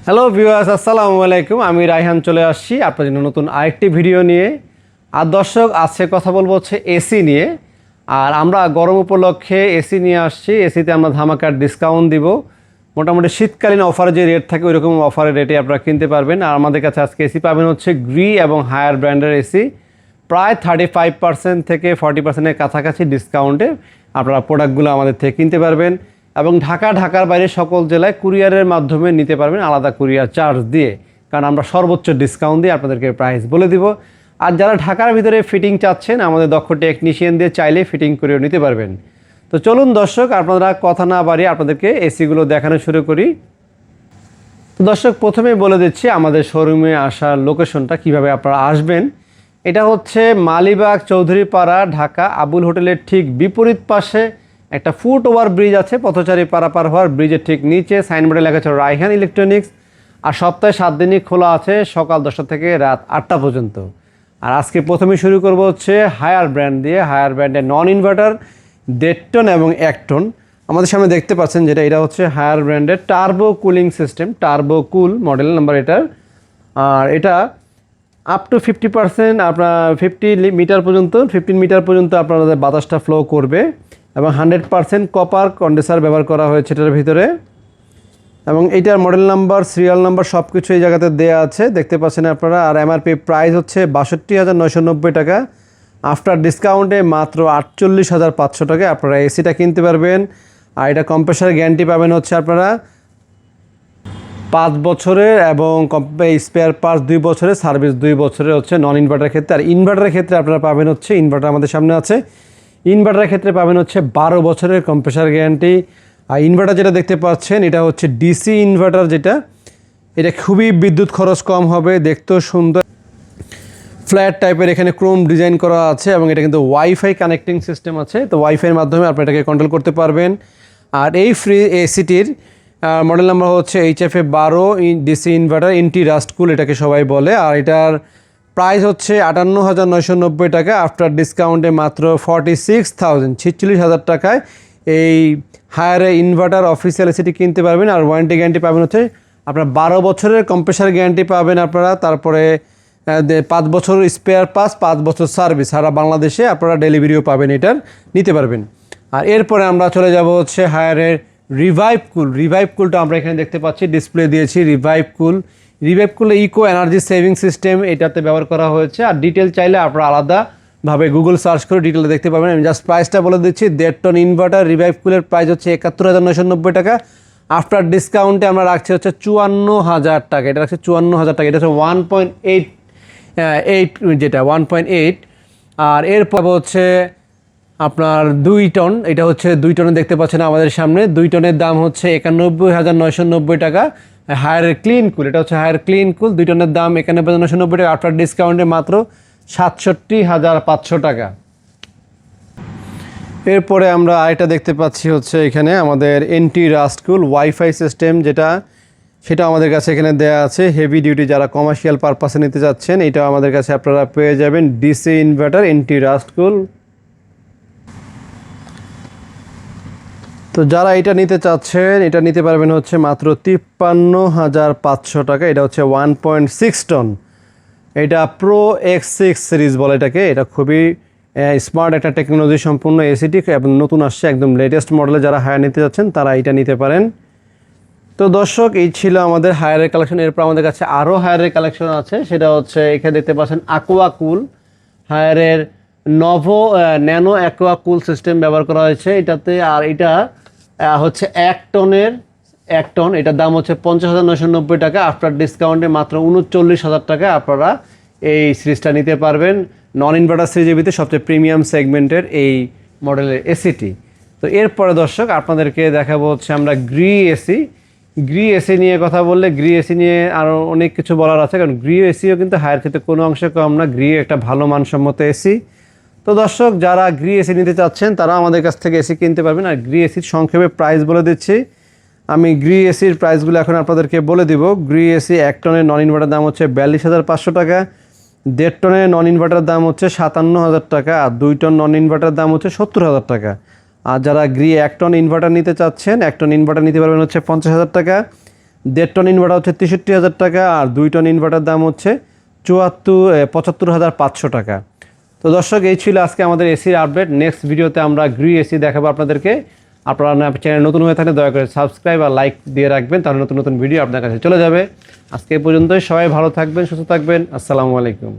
Hello viewers, আসসালামু আলাইকুম। আমি রায়হান চলে আসছি আপনার জন্য নতুন আরেকটি ভিডিও নিয়ে। আর দর্শক, আজকে কথা বলবো হচ্ছে এসি নিয়ে। আর আমরা গরম উপলক্ষে এসি নিয়ে আসছি। এসিতে আমরা ধামাকার ডিসকাউন্ট দিব। মোটামুটি শীতকালীন অফারে যে রেট থাকে ওইরকম অফারের রেটে আপনারা কিনতে পারবেন। আর আমাদের কাছে আজকে এসি পাবেন হচ্ছে গ্রি এবং হায়ার ব্র্যান্ডের এসি। প্রায় 35% থেকে 40%-এর কাছাকাছি ডিসকাউন্টে আপনারা প্রোডাক্টগুলো আমাদের থেকে কিনতে পারবেন। এবং ঢাকার বাইরে সকল জেলায় কুরিয়ারের মাধ্যমে নিতে পারবেন, আলাদা কুরিয়ার চার্জ দিয়ে। কারণ আমরা সর্বোচ্চ ডিসকাউন্ট দিয়ে আপনাদেরকে প্রাইস বলে দিব। আর যারা ঢাকার ভিতরে ফিটিং চাচ্ছেন, আমাদের দক্ষ টেকনিশিয়ান দিয়ে চাইলে ফিটিং করেও নিতে পারবেন। তো চলুন দর্শক, আপনারা কথা না বাড়িয়ে আপনাদেরকে এসিগুলো দেখানো শুরু করি। তো দর্শক, প্রথমেই বলে দিচ্ছি আমাদের শোরুমে আসার লোকেশনটা, কিভাবে আপনারা আসবেন। এটা হচ্ছে মালিবাগ চৌধুরীপাড়া, ঢাকা আবুল হোটেলের ঠিক বিপরীত পাশে একটা ফুট ওভার ব্রিজ আছে, পথচারী পারাপার হওয়ার ব্রিজের ঠিক নিচে সাইনবোর্ডে লেখা আছে রায়হান ইলেকট্রনিক্স। আর সপ্তাহে 7 দিনই খোলা আছে, সকাল 10টা থেকে রাত 8টা পর্যন্ত। আর আজকে প্রথমে শুরু করব হচ্ছে হায়ার ব্র্যান্ড দিয়ে। হায়ার ব্র্যান্ডের নন ইনভার্টার 1.5 টন এবং 1 টন আমাদের সামনে দেখতে পাচ্ছেন, যেটা এটা হচ্ছে হায়ার ব্র্যান্ডের টার্বো কুলিং সিস্টেম, টার্বো কুল মডেল নাম্বার এটার। আর এটা আপ টু 50% আপনার 15 মিটার পর্যন্ত আপনাদের বাতাসটা ফ্লো করবে। এবং 100% কপার কন্ডেন্সার ব্যবহার করা হয়েছে এটার ভিতরে। এবং এইটার মডেল নাম্বার, সিরিয়াল নাম্বার সব কিছু এই জায়গাতে দেওয়া আছে, দেখতে পাচ্ছেন আপনারা। আর এমআরপি প্রাইস হচ্ছে 62,990 টাকা। আফটার ডিসকাউন্টে মাত্র 48,500 টাকায় আপনারা এসিটা কিনতে পারবেন। আর এটা কম্প্রেসার গ্যারান্টি পাবেন হচ্ছে আপনারা 5 বছরের, এবং স্পেয়ার পার্টস 2 বছরের, সার্ভিস 2 বছরের হচ্ছে নন ইনভার্টারের ক্ষেত্রে। আর ইনভার্টারের ক্ষেত্রে আপনারা পাবেন হচ্ছে, ইনভার্টার আমাদের সামনে আছে, ইনভার্টারের ক্ষেত্রে পাবেন হচ্ছে 12 বছরের কম্প্রেসার গ্যারান্টি। আর ইনভার্টার যেটা দেখতে পাচ্ছেন, এটা হচ্ছে ডিসি ইনভার্টার, যেটা এটা খুবই বিদ্যুৎ খরচ কম হবে, দেখতেও সুন্দর, ফ্ল্যাট টাইপের, এখানে ক্রোম ডিজাইন করা আছে। এবং এটা কিন্তু ওয়াইফাই কানেক্টিং সিস্টেম আছে, তো ওয়াইফাইয়ের মাধ্যমে আপনি এটাকে কন্ট্রোল করতে পারবেন। আর এই ফ্রি এসিটির মডেল নাম্বার হচ্ছে HFA 12 DC inverter anti rust cool, এটাকে সবাই বলে। আর এটার প্রাইস হচ্ছে 58,990 টাকা। আফটার ডিসকাউন্টে মাত্র 46,000 টাকায় এই হায়ার ইনভার্টার অফিসিয়াল এসিটি কিনতে পারবেন। আর ওয়ারেন্টি গ্যারান্টি পাবেন হচ্ছে আপনার 12 বছরের কম্প্রেসার গ্যারান্টি পাবেন আপনারা। তারপরে 5 বছর স্পেয়ার পাস, 5 বছর সার্ভিস, সারা বাংলাদেশে আপনারা ডেলিভারিও পাবেন, এটার নিতে পারবেন। আর এরপরে আমরা চলে যাব হচ্ছে হায়ারের রিভাইভ কুলটা আমরা এখানে দেখতে পাচ্ছি, ডিসপ্লে দিয়েছি। রিভাইভ কুলে ইকো এনার্জি সেভিং সিস্টেম এটাতে ব্যবহার করা হয়েছে। আর ডিটেল চাইলে আপনারা আলাদাভাবে গুগল সার্চ করে ডিটেল দেখতে পাবেন। আমি জাস্ট প্রাইসটা বলে দিচ্ছি, 1.5 টন ইনভার্টার রিভাইভ কুলের প্রাইস হচ্ছে 71,990 টাকা। আফটার ডিসকাউন্টে আমরা রাখছি হচ্ছে 54,000 টাকা। এটা রাখছে 54,000 টাকা। এটা হচ্ছে 1.8 যেটা 1.8। আর এরপর হচ্ছে আপনার 2 টন, এটা হচ্ছে 2 টনে দেখতে পাচ্ছেন আমাদের সামনে। 2 টনের দাম হচ্ছে 91,990 টাকা। হায়ার ক্লিন কুল, এটা হচ্ছে হায়ার ক্লিন কুল, 2 টনের দাম 91,990 টাকা। আফটার ডিসকাউন্টে মাত্র 67,500 টাকা। এরপরে আমরা আরেকটা দেখতে পাচ্ছি হচ্ছে এখানে আমাদের এন্টি রাস্ট কুল ওয়াইফাই সিস্টেম, সেটা আমাদের কাছে এখানে দেয়া আছে। হেভি ডিউটি যারা কমার্শিয়াল পারপাসে নিতে যাচ্ছেন, এটাও আমাদের কাছে আপনারা পেয়ে যাবেন। ডিসি ইনভার্টার এন্টি রাস্ট কুল। তো যারা এটা নিতে চাচ্ছেন, এটা নিতে পারবেন হচ্ছে মাত্র 53,500 টাকা। এটা হচ্ছে 1.6 টন, এটা প্রো X6 সিরিজ বলে এটাকে। এটা খুবই স্মার্ট একটা টেকনোলজি সম্পূর্ণ এসিটি, এবং নতুন আসছে, একদম লেটেস্ট মডেলে। যারা হায়ার নিতে যাচ্ছেন তারা এটা নিতে পারেন। তো দর্শক, এই ছিল আমাদের হায়ারের কালেকশন। এরপর আমাদের কাছে আরও হায়ারের কালেকশন আছে, সেটা হচ্ছে এখানে দেখতে পাচ্ছেন aqua কুল, হায়ারের ন্যানো aqua কুল সিস্টেম ব্যবহার করা হয়েছে এটাতে। আর এটা হচ্ছে 1 টন, এটার দাম হচ্ছে 50,990 টাকা। আফটার ডিসকাউন্টে মাত্র 39,000 টাকা আপনারা এই সিরিজটা নিতে পারবেন। নন ইনভার্টার সিরিজের ভিতরে সবচেয়ে প্রিমিয়াম সেগমেন্টের এই মডেলের এসিটি। তো এরপরে দর্শক, আপনাদেরকে দেখাবো হচ্ছে আমরা গ্রি এসি নিয়ে কথা বললে, গ্রি এসি নিয়ে আরও অনেক কিছু বলার আছে, কারণ গ্রি এসিও কিন্তু হায়ার ক্ষেত্রে কোনো অংশে কম না। গ্রি একটা ভালো মানসম্মত এসি। তো দর্শক, যারা গ্রি এসি নিতে চাচ্ছেন তারা আমাদের কাছ থেকে এসি কিনতে পারবেন। আর গ্রি এসির সংক্ষেপে প্রাইস বলে দিচ্ছি আমি। গ্রি এসির প্রাইসগুলো এখন আপনাদেরকে বলে দিব। গ্রি এসি 1 টনের নন ইনভার্টার দাম হচ্ছে 42,500 টাকা। 1.5 টনের নন ইনভার্টার দাম হচ্ছে 57,000 টাকা। আর 2 টন নন ইনভার্টার দাম হচ্ছে 70,000 টাকা। আর যারা গ্রি 1 টন ইনভার্টার নিতে চাচ্ছেন, 1 টন ইনভার্টার নিতে পারবেন হচ্ছে 50,000 টাকা। 1.5 টন ইনভার্টার হচ্ছে 63,000 টাকা, আর 2 টন ইনভার্টার দাম হচ্ছে 75,500 টাকা। তো দর্শক, এই ছিল আজকে আমাদের এসির আপডেট। নেক্সট ভিডিওতে আমরা গ্রি এসি দেখাবো আপনাদেরকে। আপনারা চ্যানেল নতুন হয়ে থাকলে দয়া করে সাবস্ক্রাইব আর লাইক দিয়ে রাখবেন, তাহলে নতুন নতুন ভিডিও আপনার কাছে চলে যাবে। আজকে এই পর্যন্তই। সবাই ভালো থাকবেন, সুস্থ থাকবেন। আসসালামু আলাইকুম।